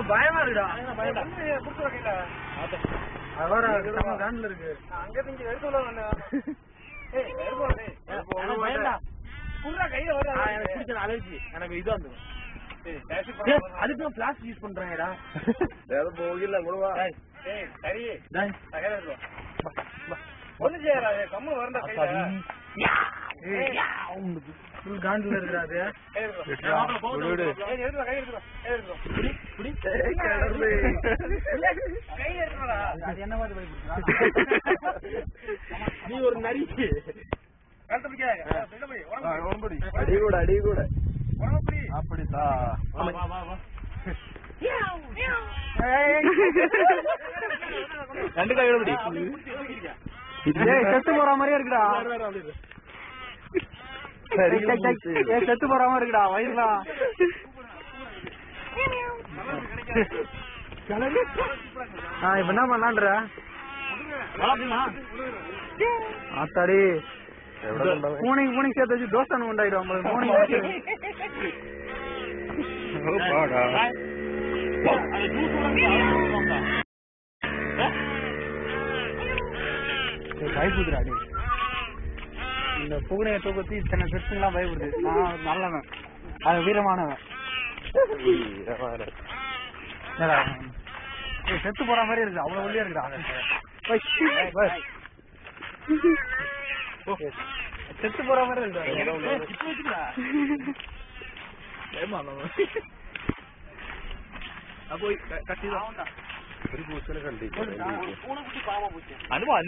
பயமா இருக்குடா இருக்கு அங்க இங்க எடுத்து அலர்ஜி எனக்கு இது வந்து அதுக்கு பிளாஸ்டிக் யூஸ் பண்றாங்கடா போகல முழுவா சரி ஒண்ணு செய்யறாரு கம்மு வரണ്ട ஃபுல் காண்டில் இருக்கிறாரு என்ன மாதிரி நீ ஒரு நரி அடி கூட அப்படிதான் ரெண்டு கையோட செத்து போற மாதிரியே இருக்குடா செத்து போற மாதிரி இருக்குடா வயிறுலாம் இப்ப என்ன பண்ணலான்ற ஆத்தாடி பூனைக்கு சேர்த்து வச்சு தோசை உண்டாயிடும் உங்களுக்கு பயப்படுறாடி இந்த பூனையை தூக்கத்தி இத்தனை பெருசுலாம் பயப்படுது. நான் நல்லவன், அது வீரமானவன். செத்து போற மாதிரி இருக்கு, அவ்வளவு ஒல்லியா இருக்குடா. செத்து போற மாதிரி இருக்கு. அனுபவம்